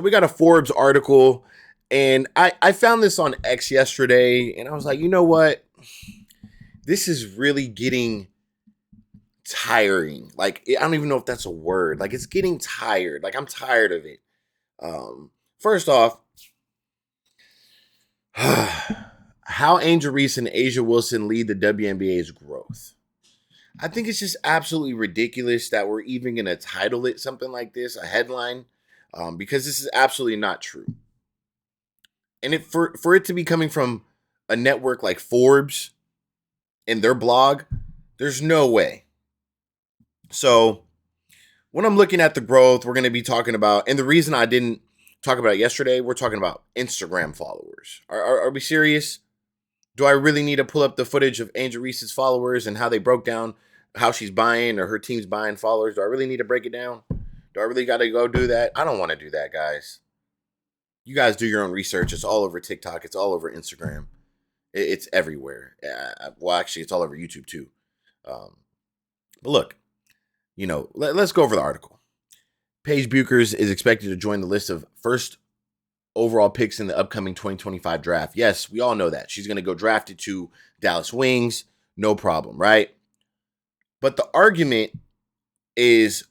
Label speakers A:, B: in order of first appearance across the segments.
A: We got a Forbes article, and I found this on X yesterday, and I was like, you know what? This is really getting tiring. Like, I don't even know if that's a word. Like, it's getting tired. Like, I'm tired of it. First off, how Angel Reese and Asia Wilson lead the WNBA's growth. I think it's just absolutely ridiculous that we're even going to title it something like this, a headline, because this is absolutely not true. And for it to be coming from a network like Forbes and their blog, there's no way. So when I'm looking at the growth, we're going to be talking about, and the reason I didn't talk about it yesterday, we're talking about Instagram followers. Are we serious? Do I really need to pull up the footage of Angel Reese's followers and how they broke down how she's buying or her team's buying followers? Do I really need to break it down? Do I really got to go do that? I don't want to do that, guys. You guys do your own research. It's all over TikTok. It's all over Instagram. It's everywhere. Well, actually, it's all over YouTube too. But look, let's go over the article. Paige Buchers is expected to join the list of first overall picks in the upcoming 2025 draft. Yes, we all know that. She's going to go drafted to Dallas Wings. No problem, right? But the argument is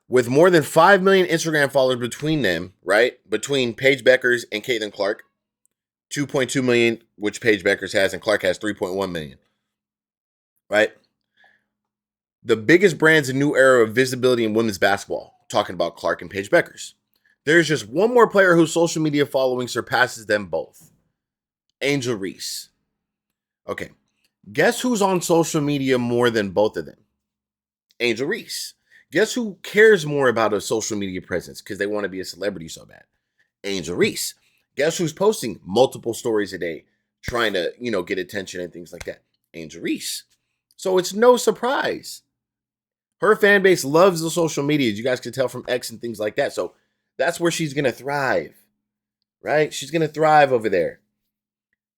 A: with more than 5 million Instagram followers between them, right? Between Paige Buchers and Caitlin Clark, 2.2 million, which Paige Buchers has, and Clark has 3.1 million, right? The biggest brands in new era of visibility in women's basketball, talking about Clark and Paige Buchers. There's just one more player whose social media following surpasses them both. Angel Reese. Okay. Guess who's on social media more than both of them? Angel Reese. Guess who cares more about a social media presence because they want to be a celebrity so bad? Angel Reese. Guess who's posting multiple stories a day, trying to, get attention and things like that? Angel Reese. So it's no surprise. Her fan base loves the social media, as you guys can tell from X and things like that. So that's where she's going to thrive, right? She's going to thrive over there.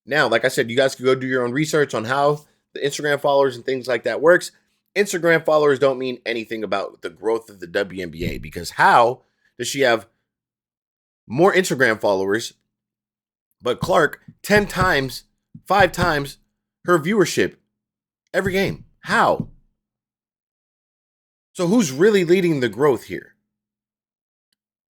A: Now, like I said, you guys can go do your own research on how the Instagram followers and things like that works. Instagram followers don't mean anything about the growth of the WNBA because how does she have more Instagram followers, but Clark 10 times, 5 times her viewership every game? How? So who's really leading the growth here?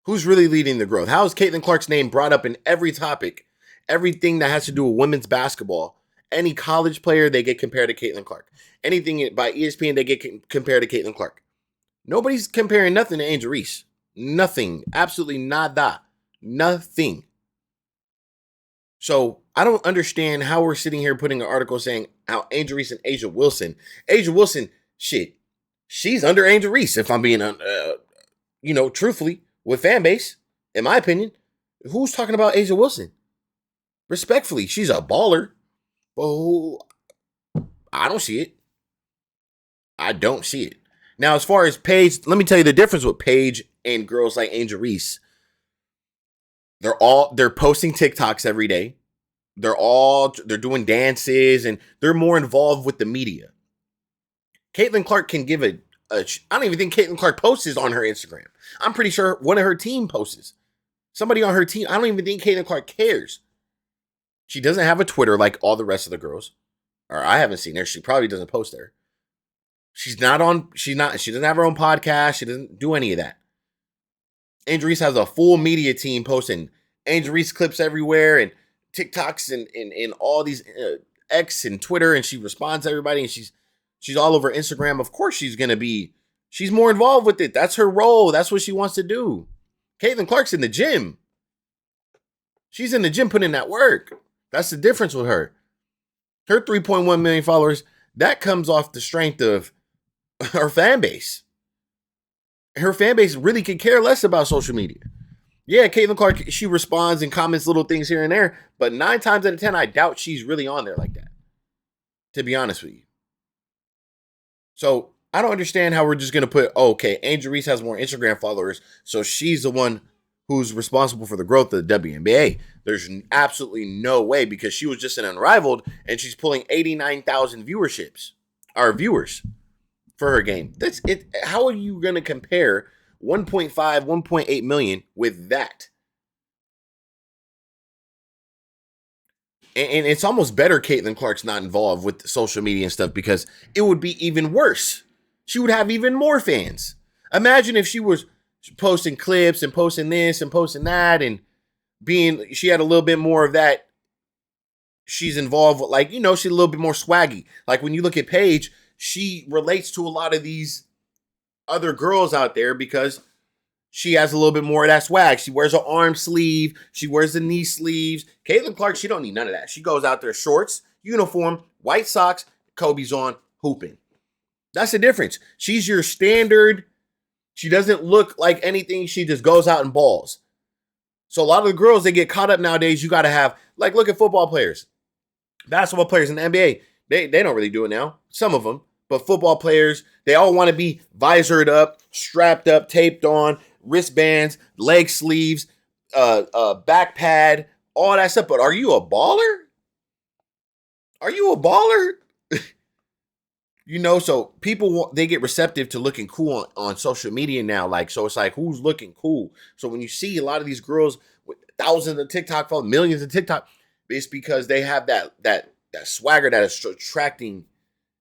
A: Who's really leading the growth? How is Caitlin Clark's name brought up in every topic, everything that has to do with women's basketball? Any college player, they get compared to Caitlin Clark. Anything by ESPN, they get compared to Caitlin Clark. Nobody's comparing nothing to Angel Reese. Nothing. Absolutely nada. Nothing. So I don't understand how we're sitting here putting an article saying how Angel Reese and Asia Wilson, shit, she's under Angel Reese, if I'm being, truthfully, with fan base, in my opinion. Who's talking about Asia Wilson? Respectfully, she's a baller. But I don't see it. I don't see it. Now, as far as Paige, let me tell you the difference with Paige and girls like Angel Reese. They're posting TikToks every day. They're doing dances and they're more involved with the media. Caitlin Clark can give I don't even think Caitlin Clark posts on her Instagram. I'm pretty sure one of her team posts. Somebody on her team. I don't even think Caitlin Clark cares. She doesn't have a Twitter like all the rest of the girls. Or I haven't seen her. She probably doesn't post there. She doesn't have her own podcast. She doesn't do any of that. Angel Reese has a full media team posting Angel Reese clips everywhere and TikToks and all these X and Twitter, and she responds to everybody, and she's all over Instagram. Of course she's more involved with it. That's her role. That's what she wants to do. Caitlin Clark's in the gym. She's in the gym putting in that work. That's the difference with her. Her 3.1 million followers, that comes off the strength of her fan base. Her fan base really could care less about social media. Yeah, Caitlin Clark, she responds and comments little things here and there, but 9 times out of 10, I doubt she's really on there like that, to be honest with you. So I don't understand how we're just going to put, Angel Reese has more Instagram followers, so she's the one who's responsible for the growth of the WNBA. There's absolutely no way, because she was just an unrivaled, and she's pulling 89,000 viewers for her game. That's it. How are you going to compare 1.5, 1.8 million with that. And it's almost better Caitlin Clark's not involved with the social media and stuff, because it would be even worse. She would have even more fans. Imagine if she was posting clips and posting this and posting that, and she had a little bit more of that. She's involved with, like, she's a little bit more swaggy. Like when you look at Paige, she relates to a lot of these other girls out there because she has a little bit more of that swag. She wears an arm sleeve. She wears the knee sleeves. Caitlin Clark, she don't need none of that. She goes out there, shorts, uniform, white socks, Kobe's on, hooping. That's the difference. She's your standard. She doesn't look like anything. She just goes out and balls. So a lot of the girls, they get caught up nowadays. You got to have, like, look at football players. Basketball players in the NBA, they don't really do it now. Some of them. But football players, they all want to be visored up, strapped up, taped on, wristbands, leg sleeves, back pad, all that stuff. But are you a baller? Are you a baller? So people, they get receptive to looking cool on social media now. Like, so it's like, who's looking cool? So when you see a lot of these girls with thousands of TikTok followers, millions of TikTok, it's because they have that swagger that is attracting,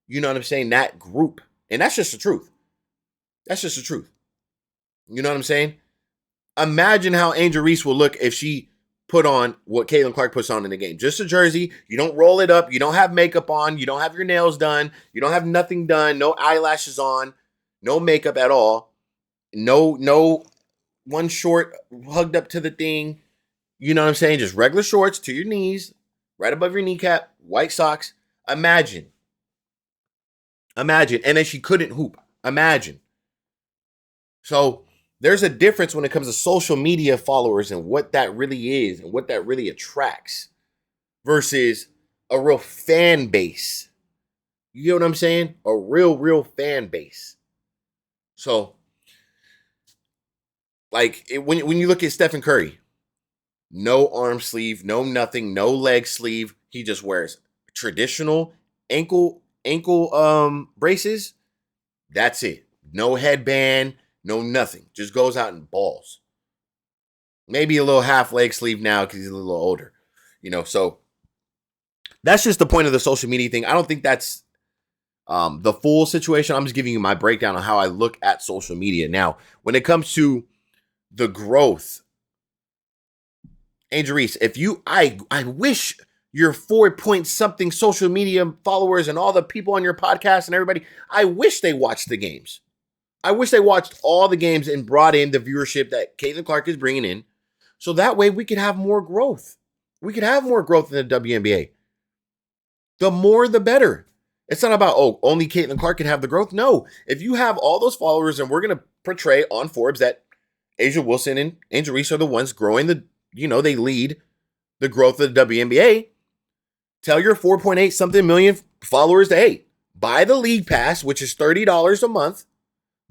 A: you know what I'm saying, that group. And that's just the truth. That's just the truth. You know what I'm saying? Imagine how Angel Reese will look if she put on what Caitlin Clark puts on in the game. Just a jersey. You don't roll it up. You don't have makeup on. You don't have your nails done. You don't have nothing done. No eyelashes on. No makeup at all. No one short hugged up to the thing. You know what I'm saying? Just regular shorts to your knees, right above your kneecap, white socks. Imagine. And then she couldn't hoop. Imagine. So there's a difference when it comes to social media followers and what that really is and what that really attracts versus a real fan base. You know what I'm saying? A real fan base. So, like, when you look at Stephen Curry, no arm sleeve, no nothing, no leg sleeve. He just wears traditional ankle braces. That's it. No headband. No nothing. Just goes out and balls. Maybe a little half leg sleeve now because he's a little older. So that's just the point of the social media thing. I don't think that's the full situation. I'm just giving you my breakdown on how I look at social media. Now, when it comes to the growth, Angel Reese, I wish your 4-point-something social media followers and all the people on your podcast and everybody, I wish they watched the games. I wish they watched all the games and brought in the viewership that Caitlin Clark is bringing in. So that way we could have more growth. We could have more growth in the WNBA. The more, the better. It's not about, only Caitlin Clark can have the growth. No. If you have all those followers, and we're going to portray on Forbes that A'ja Wilson and Angel Reese are the ones growing they lead the growth of the WNBA. Tell your 4.8 something million followers to, hey, buy the league pass, which is $30 a month.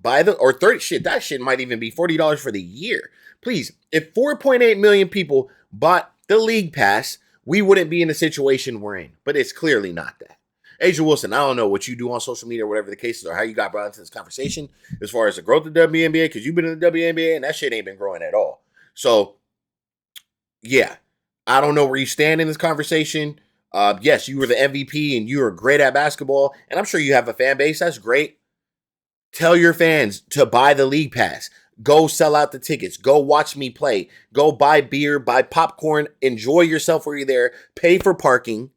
A: That shit might even be $40 for the year. Please, if 4.8 million people bought the league pass, we wouldn't be in the situation we're in. But it's clearly not that. A'ja Wilson, I don't know what you do on social media or whatever the case is, or how you got brought into this conversation as far as the growth of the WNBA, because you've been in the WNBA and that shit ain't been growing at all. So, yeah, I don't know where you stand in this conversation. Yes, you were the MVP and you were great at basketball, and I'm sure you have a fan base. That's great. Tell your fans to buy the league pass. Go sell out the tickets. Go watch me play. Go buy beer, buy popcorn. Enjoy yourself while you're there. Pay for parking.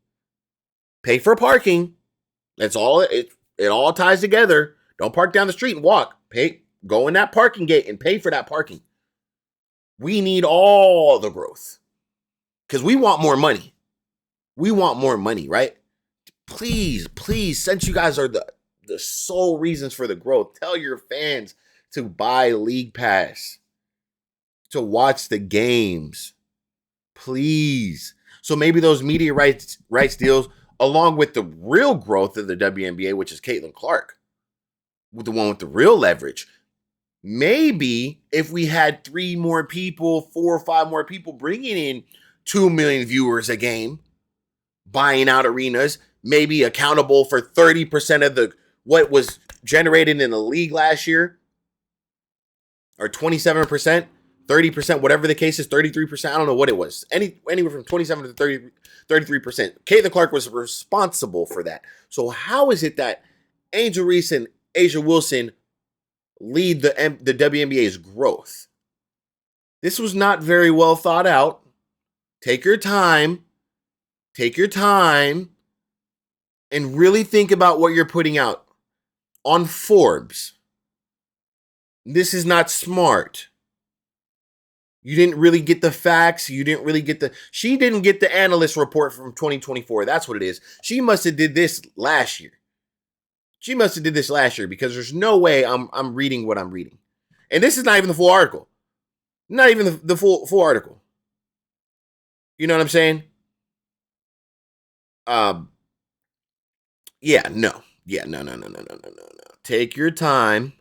A: That's all. It all ties together. Don't park down the street and walk. Go in that parking gate and pay for that parking. We need all the growth because we want more money. We want more money, right? Please, since you guys are the sole reasons for the growth, tell your fans to buy league pass, to watch the games, please. So maybe those media rights deals, along with the real growth of the WNBA, which is Caitlin Clark, with the one with the real leverage. Maybe if we had 4 or 5 more people bringing in 2 million viewers a game, buying out arenas, maybe accountable for 30% of what was generated in the league last year, or 27%, 30%, whatever the case is, 33%. I don't know what it was. Anywhere from 27 to 33%. Caitlin Clark was responsible for that. So how is it that Angel Reese and A'ja Wilson lead the WNBA's growth? This was not very well thought out. Take your time. Take your time and really think about what you're putting out on Forbes. This is not smart. You didn't really get the facts. She didn't get the analyst report from 2024. That's what it is. She must have did this last year. Because there's no way I'm reading what I'm reading. And this is not even the full article. Not even the full article. You know what I'm saying? No. Take your time.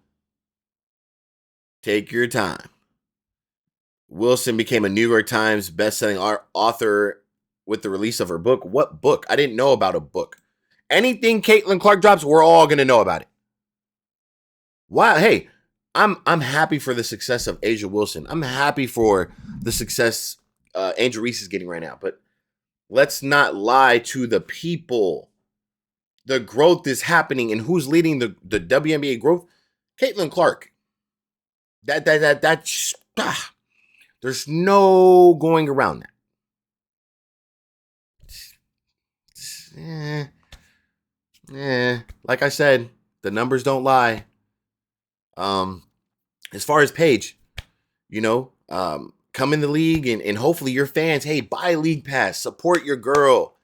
A: Wilson became a New York Times bestselling author with the release of her book. What book? I didn't know about a book. Anything Caitlin Clark drops, we're all going to know about it. Wow. Hey, I'm happy for the success of A'ja Wilson. I'm happy for the success Angel Reese is getting right now. But let's not lie to the people. The growth is happening, and who's leading the WNBA growth? Caitlin Clark. There's no going around that. Like I said, the numbers don't lie. As far as Paige, come in the league and hopefully your fans, hey, buy League Pass, support your girl.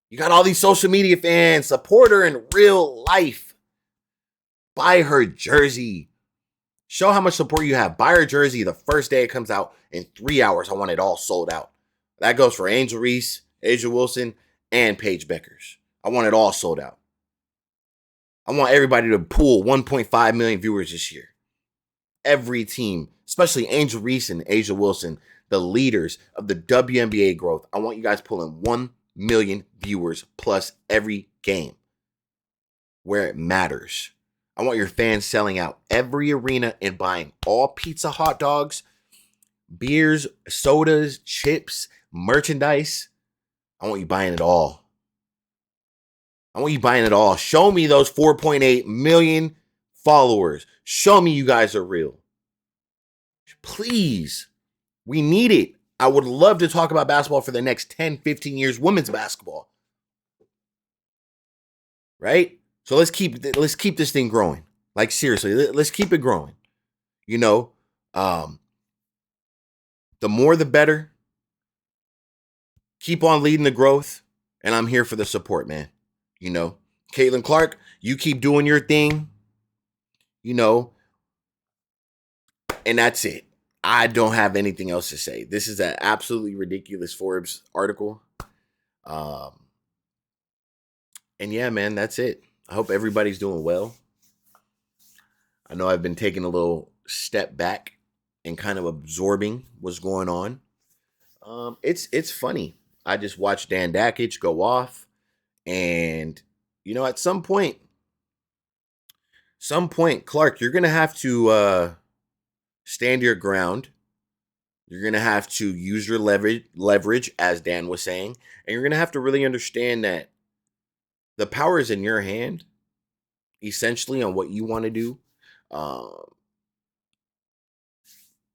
A: You got all these social media fans, support her in real life. Buy her jersey. Show how much support you have. Buy her jersey the first day it comes out. In 3 hours, I want it all sold out. That goes for Angel Reese, A'ja Wilson, and Paige Beckers. I want it all sold out. I want everybody to pool 1.5 million viewers this year. Every team, especially Angel Reese and A'ja Wilson, the leaders of the WNBA growth. I want you guys pulling 1 million viewers plus every game where it matters. I want your fans selling out every arena and buying all pizza, hot dogs, beers, sodas, chips, merchandise. I want you buying it all. Show me those 4.8 million followers. Show me you guys are real. Please. We need it. I would love to talk about basketball for the next 10, 15 years, women's basketball. Right? So let's keep this thing growing. Like seriously, let's keep it growing. The more the better. Keep on leading the growth, and I'm here for the support, man. Caitlin Clark, you keep doing your thing. And that's it. I don't have anything else to say. This is an absolutely ridiculous Forbes article. And yeah, man, that's it. I hope everybody's doing well. I know I've been taking a little step back and kind of absorbing what's going on. It's funny. I just watched Dan Dakich go off, and at some point, Clark, you're gonna have to stand your ground. You're gonna have to use your leverage, as Dan was saying, and you're gonna have to really understand that the power is in your hand, essentially, on what you want to do.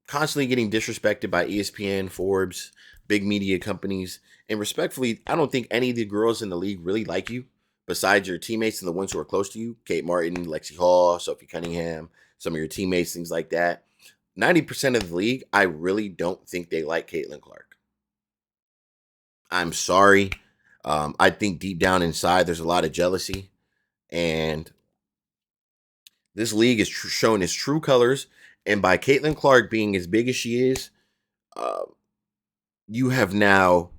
A: Constantly getting disrespected by ESPN, Forbes, big media companies. And respectfully, I don't think any of the girls in the league really like you, besides your teammates and the ones who are close to you. Kate Martin, Lexi Hall, Sophie Cunningham, some of your teammates, things like that. 90% of the league, I really don't think they like Caitlin Clark. I'm sorry. I think deep down inside, there's a lot of jealousy. And this league is showing its true colors. And by Caitlin Clark being as big as she is, you have now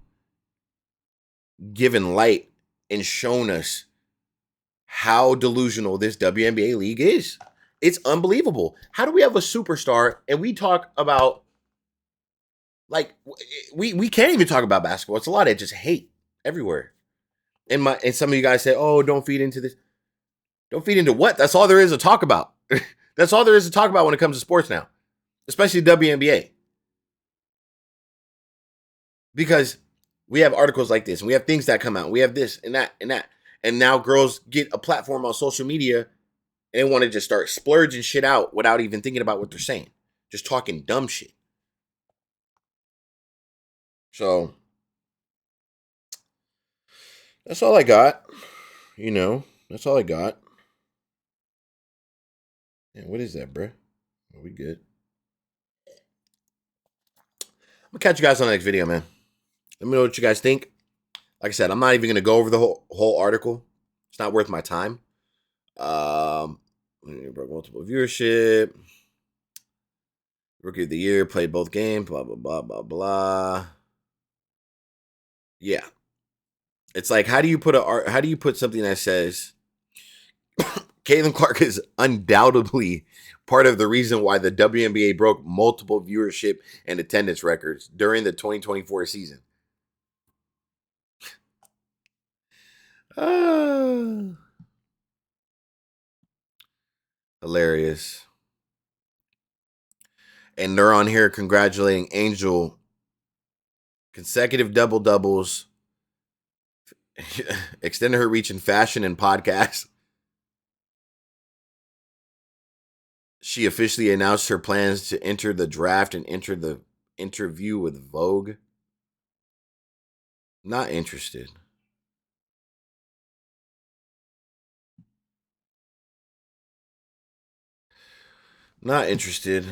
A: given light and shown us how delusional this WNBA league is. It's unbelievable. How do we have a superstar and we talk about, like, we can't even talk about basketball. It's a lot of just hate everywhere. And some of you guys say, oh, don't feed into this. Don't feed into what? That's all there is to talk about. That's all there is to talk about when it comes to sports now. especially WNBA, because we have articles like this and we have things that come out. We have this and that and that. And now girls get a platform on social media and they want to just start splurging shit out without even thinking about what they're saying. Just talking dumb shit. So that's all I got. That's all I got. Man, what is that, bruh? Are we good? I'm gonna catch you guys on the next video, man. Let me know what you guys think. Like I said, I'm not even gonna go over the whole article. It's not worth my time. Multiple viewership. Rookie of the year, played both games, blah, blah, blah, blah, blah. Yeah. It's like, how do you put something that says Caitlin Clark is undoubtedly part of the reason why the WNBA broke multiple viewership and attendance records during the 2024 season? Hilarious. And they're on here congratulating Angel. Consecutive double doubles. Extended her reach in fashion and podcasts. She officially announced her plans to enter the draft and enter the interview with Vogue. Not interested. Not interested.